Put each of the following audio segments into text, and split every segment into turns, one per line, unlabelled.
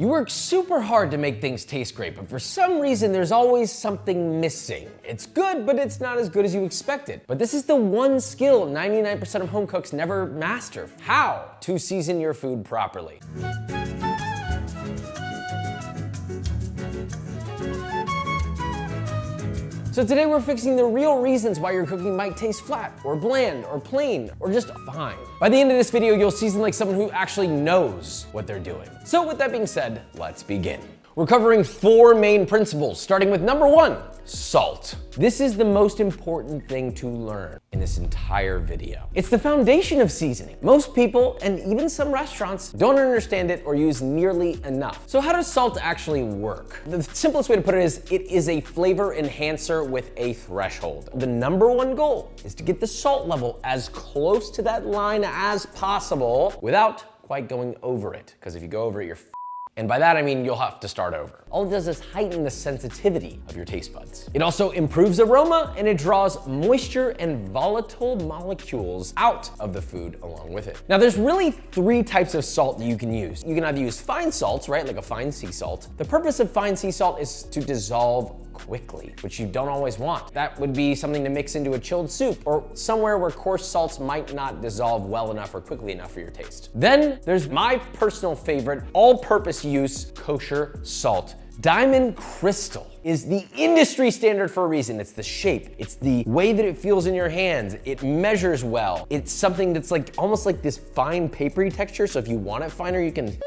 You work super hard to make things taste great, but for some reason there's always something missing. It's good, but it's not as good as you expected. But this is the one skill 99% of home cooks never master: how to season your food properly. So today we're fixing the real reasons why your cooking might taste flat, or bland, or plain, or just fine. By the end of this video, you'll season like someone who actually knows what they're doing. So with that being said, let's begin. We're covering 4 main principles, starting with number 1, salt. This is the most important thing to learn in this entire video. It's the foundation of seasoning. Most people, and even some restaurants, don't understand it or use nearly enough. So how does salt actually work? The simplest way to put it is a flavor enhancer with a threshold. The number 1 goal is to get the salt level as close to that line as possible without quite going over it, because if you go over it, you're and by that I mean you'll have to start over. All it does is heighten the sensitivity of your taste buds. It also improves aroma, and it draws moisture and volatile molecules out of the food along with it. Now there's really 3 types of salt that you can use. You can either use fine salts, right, like a fine sea salt. The purpose of fine sea salt is to dissolve quickly, which you don't always want. That would be something to mix into a chilled soup or somewhere where coarse salts might not dissolve well enough or quickly enough for your taste. Then there's my personal favorite, all-purpose use kosher salt. Diamond Crystal is the industry standard for a reason. It's the shape, it's the way that it feels in your hands, it measures well. It's something that's like almost like this fine papery texture, so if you want it finer, you can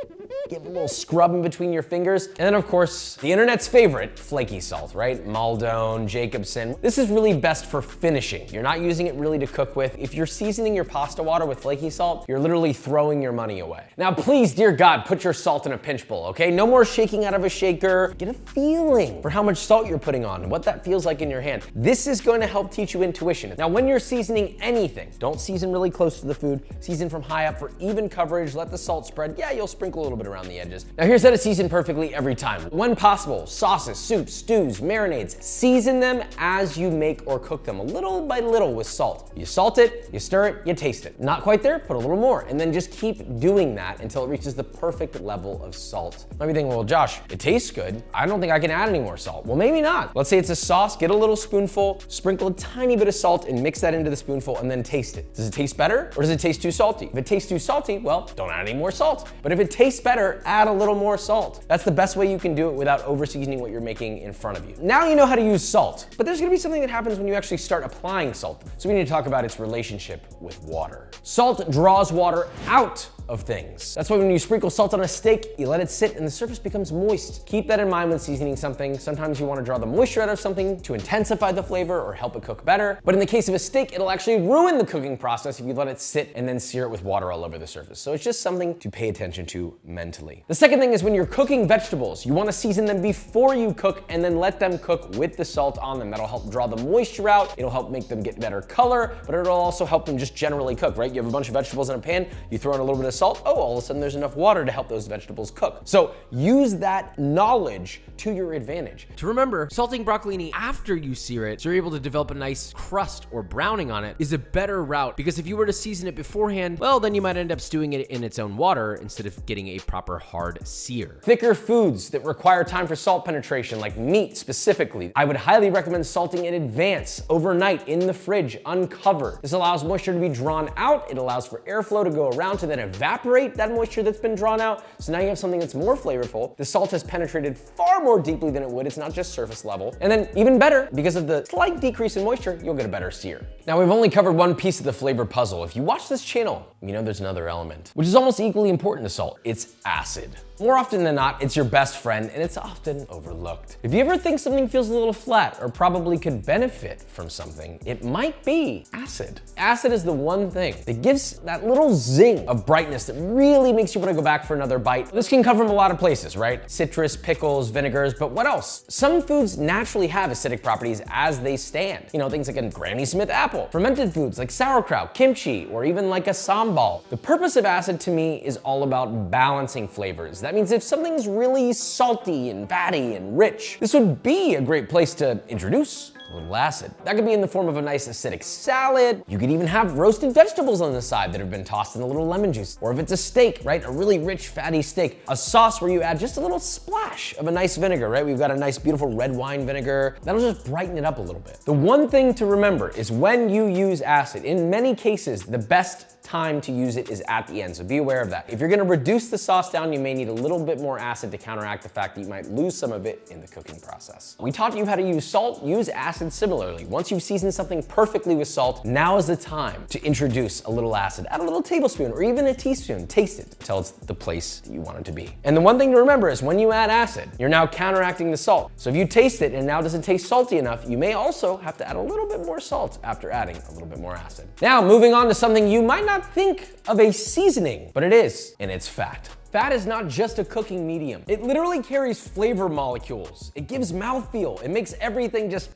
give a little scrub in between your fingers. And then of course, the internet's favorite, flaky salt, right? Maldon, Jacobson. This is really best for finishing. You're not using it really to cook with. If you're seasoning your pasta water with flaky salt, you're literally throwing your money away. Now please, dear God, put your salt in a pinch bowl, okay? No more shaking out of a shaker. Get a feeling for how much salt you're putting on and what that feels like in your hand. This is going to help teach you intuition. Now when you're seasoning anything, don't season really close to the food. Season from high up for even coverage. Let the salt spread. Yeah, you'll sprinkle a little bit around the edges. Now here's how to season perfectly every time. When possible, sauces, soups, stews, marinades, season them as you make or cook them, little by little with salt. You salt it, you stir it, you taste it. Not quite there, put a little more, and then just keep doing that until it reaches the perfect level of salt. You might be thinking, well, Josh, it tastes good. I don't think I can add any more salt. Well, maybe not. Let's say it's a sauce, get a little spoonful, sprinkle a tiny bit of salt and mix that into the spoonful and then taste it. Does it taste better or does it taste too salty? If it tastes too salty, well, don't add any more salt. But if it tastes better, add a little more salt. That's the best way you can do it without over seasoning what you're making in front of you. Now you know how to use salt, but there's gonna be something that happens when you actually start applying salt. So we need to talk about its relationship with water. Salt draws water out of things. That's why when you sprinkle salt on a steak, you let it sit and the surface becomes moist. Keep that in mind when seasoning something. Sometimes you want to draw the moisture out of something to intensify the flavor or help it cook better. But in the case of a steak, it'll actually ruin the cooking process if you let it sit and then sear it with water all over the surface. So it's just something to pay attention to mentally. The second thing is when you're cooking vegetables, you want to season them before you cook and then let them cook with the salt on them. That'll help draw the moisture out. It'll help make them get better color, but it'll also help them just generally cook, right? You have a bunch of vegetables in a pan, you throw in a little bit of salt, oh, all of a sudden there's enough water to help those vegetables cook. So use that knowledge to your advantage.
To remember, salting broccolini after you sear it, so you're able to develop a nice crust or browning on it, is a better route, because if you were to season it beforehand, well, then you might end up stewing it in its own water instead of getting a proper hard sear.
Thicker foods that require time for salt penetration, like meat specifically, I would highly recommend salting in advance, overnight, in the fridge, uncovered. This allows moisture to be drawn out. It allows for airflow to go around to then evaporate that moisture that's been drawn out. So now you have something that's more flavorful. The salt has penetrated far more deeply than it would. It's not just surface level. And then even better, because of the slight decrease in moisture, you'll get a better sear. Now we've only covered one piece of the flavor puzzle. If you watch this channel, you know there's another element, which is almost equally important to salt. It's acid. More often than not, it's your best friend and it's often overlooked. If you ever think something feels a little flat or probably could benefit from something, it might be acid. Acid is the one thing that gives that little zing of brightness that really makes you want to go back for another bite. This can come from a lot of places, right? Citrus, pickles, vinegars, but what else? Some foods naturally have acidic properties as they stand. You know, things like a Granny Smith apple, fermented foods like sauerkraut, kimchi, or even like a sambal. The purpose of acid to me is all about balancing flavors. That means if something's really salty and fatty and rich, this would be a great place to introduce a little acid. That could be in the form of a nice acidic salad. You could even have roasted vegetables on the side that have been tossed in a little lemon juice. Or if it's a steak, right? A really rich, fatty steak. A sauce where you add just a little splash of a nice vinegar, right? We've got a nice, beautiful red wine vinegar. That'll just brighten it up a little bit. The one thing to remember is when you use acid, in many cases, the best time to use it is at the end, so be aware of that. If you're gonna reduce the sauce down, you may need a little bit more acid to counteract the fact that you might lose some of it in the cooking process. We taught you how to use salt, use acid similarly. Once you've seasoned something perfectly with salt, now is the time to introduce a little acid. Add a little tablespoon or even a teaspoon. Taste it until it's the place that you want it to be. And the one thing to remember is when you add acid, you're now counteracting the salt. So if you taste it and now doesn't taste salty enough, you may also have to add a little bit more salt after adding a little bit more acid. Now, moving on to something you might not think of a seasoning, but it is, and it's fat. Fat is not just a cooking medium. It literally carries flavor molecules. It gives mouthfeel. It makes everything just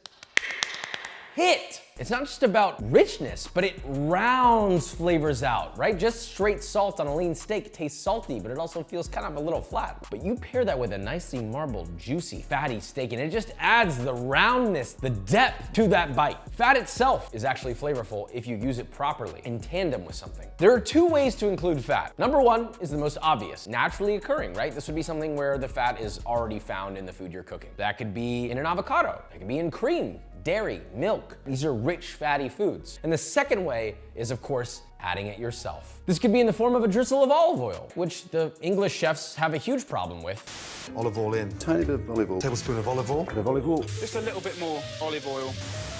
hit. It's not just about richness, but it rounds flavors out, right? Just straight salt on a lean steak tastes salty, but it also feels kind of a little flat. But you pair that with a nicely marbled, juicy, fatty steak, and it just adds the roundness, the depth to that bite. Fat itself is actually flavorful if you use it properly, in tandem with something. There are two ways to include fat. Number one is the most obvious, naturally occurring, right? This would be something where the fat is already found in the food you're cooking. That could be in an avocado, it could be in cream, dairy, milk. These are rich, fatty foods. And the second way is, of course, adding it yourself. This could be in the form of a drizzle of olive oil, which the English chefs have a huge problem with.
Olive oil in.
Tiny bit of olive oil.
Tablespoon of olive oil.
Bit of olive oil.
Just a little bit more olive oil.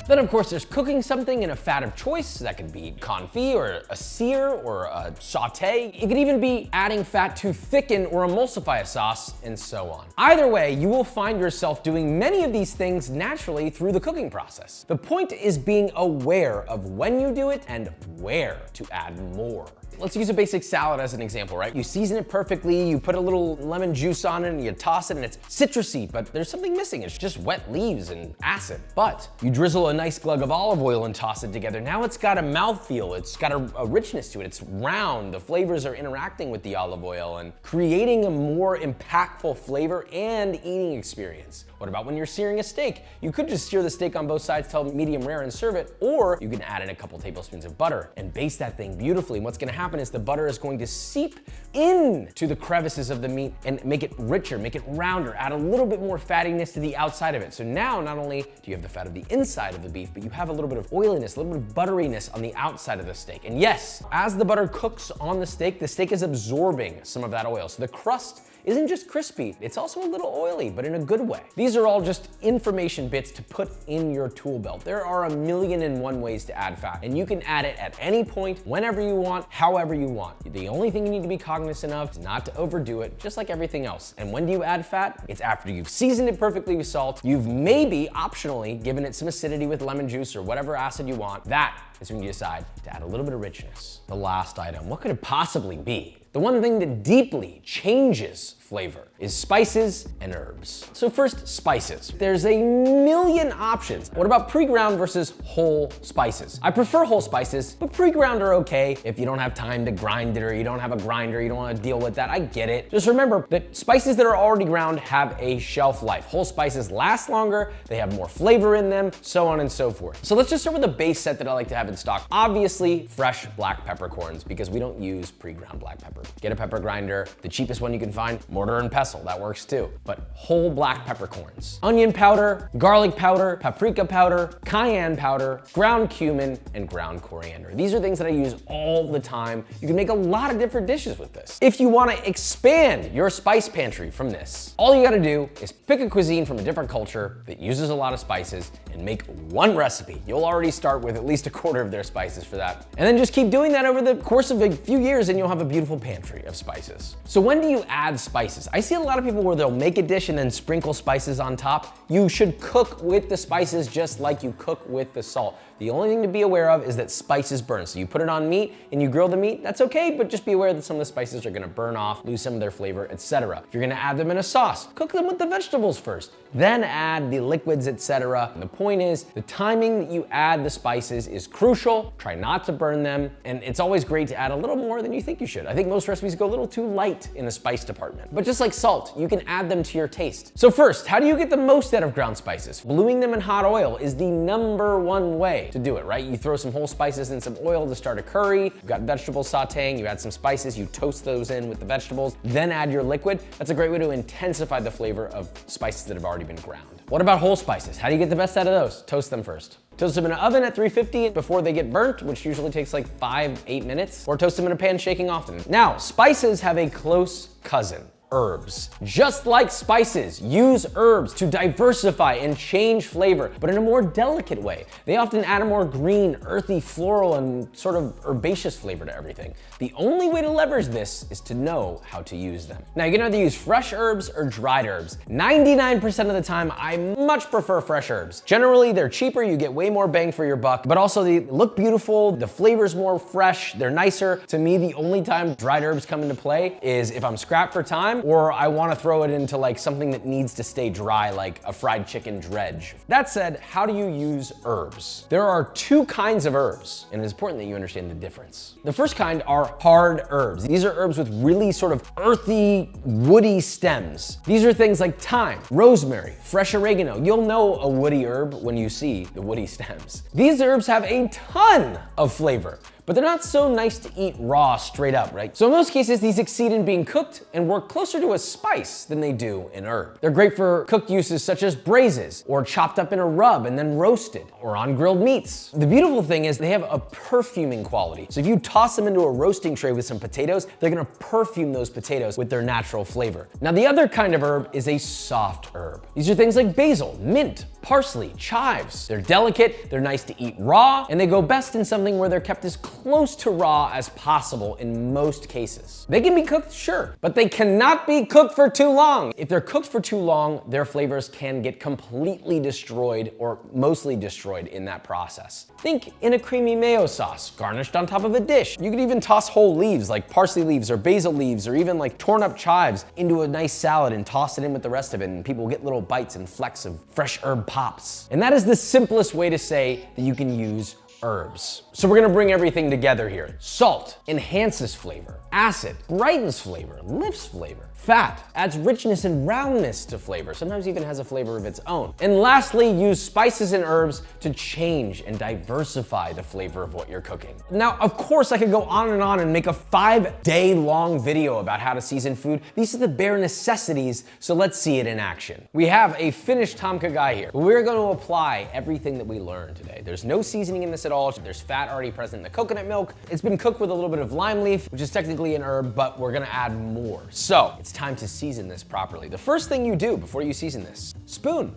Then, of course, there's cooking something in a fat of choice. That could be confit or a sear or a saute. It could even be adding fat to thicken or emulsify a sauce, and so on. Either way, you will find yourself doing many of these things naturally through the cooking process. The point is being aware of when you do it and where to add more. Let's use a basic salad as an example, right? You season it perfectly, you put a little lemon juice on it and you toss it and it's citrusy, but there's something missing. It's just wet leaves and acid. But you drizzle a nice glug of olive oil and toss it together. Now it's got a mouthfeel, it's got a richness to it, it's round, the flavors are interacting with the olive oil and creating a more impactful flavor and eating experience. What about when you're searing a steak? You could just sear the steak on both sides till medium rare and serve it, or you can add in a couple tablespoons of butter and baste that thing beautifully. And what's gonna happen is the butter is going to seep into the crevices of the meat and make it richer, make it rounder, add a little bit more fattiness to the outside of it. So now not only do you have the fat of the inside of the beef, but you have a little bit of oiliness, a little bit of butteriness on the outside of the steak. And yes, as the butter cooks on the steak is absorbing some of that oil. So the crust isn't just crispy, it's also a little oily, but in a good way. These are all just information bits to put in your tool belt. There are 1,000,001 ways to add fat, and you can add it at any point, whenever you want, however you want. The only thing you need to be cognizant of is not to overdo it, just like everything else. And when do you add fat? It's after you've seasoned it perfectly with salt, you've maybe optionally given it some acidity with lemon juice or whatever acid you want. That is when you decide to add a little bit of richness. The last item, what could it possibly be? The one thing that deeply changes flavor is spices and herbs. So first, spices. There's 1,000,000 options. What about pre-ground versus whole spices? I prefer whole spices, but pre-ground are okay if you don't have time to grind it or you don't have a grinder, you don't want to deal with that. I get it. Just remember that spices that are already ground have a shelf life. Whole spices last longer, they have more flavor in them, so on and so forth. So let's just start with the base set that I like to have in stock. Obviously, fresh black peppercorns, because we don't use pre-ground black pepper. Get a pepper grinder, the cheapest one you can find, mortar and pestle, that works too. But whole black peppercorns. Onion powder, garlic powder, paprika powder, cayenne powder, ground cumin, and ground coriander. These are things that I use all the time. You can make a lot of different dishes with this. If you want to expand your spice pantry from this, all you gotta do is pick a cuisine from a different culture that uses a lot of spices and make one recipe. You'll already start with at least a quarter of their spices for that. And then just keep doing that over the course of a few years and you'll have a beautiful pantry of spices. So when do you add spices? I see a lot of people where they'll make a dish and then sprinkle spices on top. You should cook with the spices just like you cook with the salt. The only thing to be aware of is that spices burn. So you put it on meat and you grill the meat, that's okay, but just be aware that some of the spices are gonna burn off, lose some of their flavor, etc. If you're gonna add them in a sauce, cook them with the vegetables first, then add the liquids, etc. And the point is, the timing that you add the spices is crucial. Try not to burn them, and it's always great to add a little more than you think you should. I think most recipes go a little too light in the spice department. But just like salt, you can add them to your taste. So first, how do you get the most out of ground spices? Bluing them in hot oil is the #1 way to do it, right? You throw some whole spices in some oil to start a curry. You've got vegetables sauteing, you add some spices, you toast those in with the vegetables, then add your liquid. That's a great way to intensify the flavor of spices that have already been ground. What about whole spices? How do you get the best out of those? Toast them first. Toast them in an oven at 350 before they get burnt, which usually takes like 5-8 minutes, or toast them in a pan shaking often. Now, spices have a close cousin. Herbs. Just like spices, use herbs to diversify and change flavor, but in a more delicate way. They often add a more green, earthy, floral, and sort of herbaceous flavor to everything. The only way to leverage this is to know how to use them. Now, you can either use fresh herbs or dried herbs. 99% of the time, I much prefer fresh herbs. Generally, they're cheaper, you get way more bang for your buck, but also they look beautiful, the flavor's more fresh, they're nicer. To me, the only time dried herbs come into play is if I'm strapped for time, or I want to throw it into like something that needs to stay dry, like a fried chicken dredge. That said, how do you use herbs? There are 2 kinds of herbs, and it's important that you understand the difference. The first kind are hard herbs. These are herbs with really sort of earthy, woody stems. These are things like thyme, rosemary, fresh oregano. You'll know a woody herb when you see the woody stems. These herbs have a ton of flavor, but they're not so nice to eat raw straight up, right? So in most cases, these succeed in being cooked and work closer to a spice than they do an herb. They're great for cooked uses such as braises, or chopped up in a rub and then roasted, or on grilled meats. The beautiful thing is they have a perfuming quality. So if you toss them into a roasting tray with some potatoes, they're gonna perfume those potatoes with their natural flavor. Now the other kind of herb is a soft herb. These are things like basil, mint, parsley, chives. They're delicate, they're nice to eat raw, and they go best in something where they're kept as close to raw as possible in most cases. They can be cooked, sure, but they cannot be cooked for too long. If they're cooked for too long, their flavors can get completely destroyed or mostly destroyed in that process. Think in a creamy mayo sauce, garnished on top of a dish. You could even toss whole leaves like parsley leaves or basil leaves or even like torn up chives into a nice salad and toss it in with the rest of it, and people get little bites and flecks of fresh herb pops. And that is the simplest way to say that you can use herbs. So we're gonna bring everything together here. Salt enhances flavor. Acid brightens flavor, lifts flavor. Fat adds richness and roundness to flavor, sometimes even has a flavor of its own. And lastly, use spices and herbs to change and diversify the flavor of what you're cooking. Now, of course, I could go on and make a 5-day long video about how to season food. These are the bare necessities, so let's see it in action. We have a finished tom kha gai here, but we're going to apply everything that we learned today. There's no seasoning in this at all. There's fat already present in the coconut milk. It's been cooked with a little bit of lime leaf, which is technically an herb, but we're gonna add more. So it's time to season this properly. The first thing you do before you season this, spoon.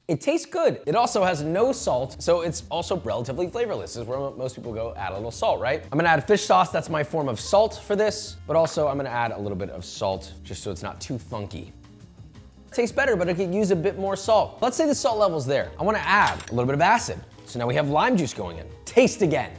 It tastes good. It also has no salt, so it's also relatively flavorless. This is where most people go add a little salt, right? I'm gonna add fish sauce. That's my form of salt for this, but also I'm gonna add a little bit of salt just so it's not too funky. It tastes better, but it could use a bit more salt. Let's say the salt level's there. I wanna add a little bit of acid. So now we have lime juice going in. Taste again.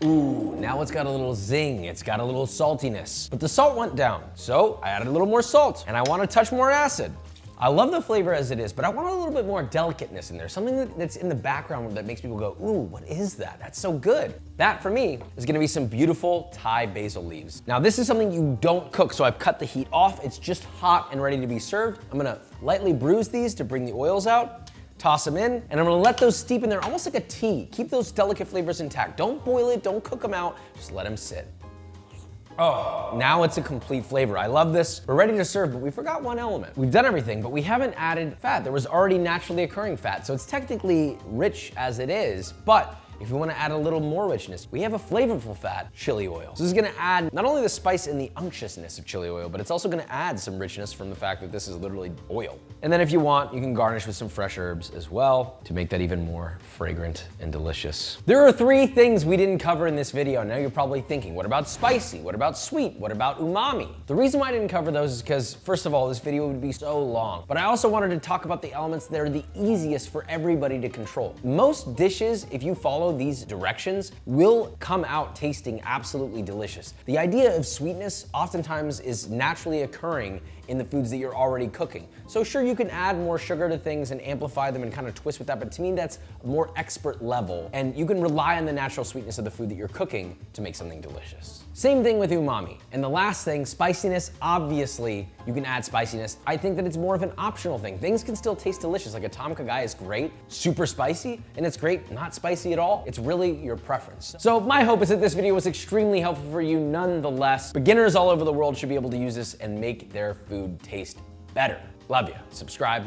Ooh, now it's got a little zing. It's got a little saltiness, but the salt went down. So I added a little more salt and I want to touch more acid. I love the flavor as it is, but I want a little bit more delicateness in there. Something that's in the background that makes people go, ooh, what is that? That's so good. That for me is gonna be some beautiful Thai basil leaves. Now this is something you don't cook, so I've cut the heat off. It's just hot and ready to be served. I'm gonna lightly bruise these to bring the oils out. Toss them in, and I'm gonna let those steep in there almost like a tea. Keep those delicate flavors intact. Don't boil it, don't cook them out, just let them sit. Oh, now it's a complete flavor. I love this. We're ready to serve, but we forgot one element. We've done everything, but we haven't added fat. There was already naturally occurring fat, so it's technically rich as it is, but if you want to add a little more richness, we have a flavorful fat, chili oil. So this is gonna add not only the spice and the unctuousness of chili oil, but it's also gonna add some richness from the fact that this is literally oil. And then if you want, you can garnish with some fresh herbs as well to make that even more fragrant and delicious. There are 3 things we didn't cover in this video. Now you're probably thinking, what about spicy? What about sweet? What about umami? The reason why I didn't cover those is because, first of all, this video would be so long, but I also wanted to talk about the elements that are the easiest for everybody to control. Most dishes, if you follow these directions, will come out tasting absolutely delicious. The idea of sweetness oftentimes is naturally occurring in the foods that you're already cooking. So sure, you can add more sugar to things and amplify them and kind of twist with that, but to me that's more expert level, and you can rely on the natural sweetness of the food that you're cooking to make something delicious. Same thing with umami. And the last thing, spiciness, obviously you can add spiciness. I think that it's more of an optional thing. Things can still taste delicious. Like a tom kha gai is great, super spicy, and it's great, not spicy at all. It's really your preference. So my hope is that this video was extremely helpful for you nonetheless. Beginners all over the world should be able to use this and make their food taste better. Love you. Subscribe.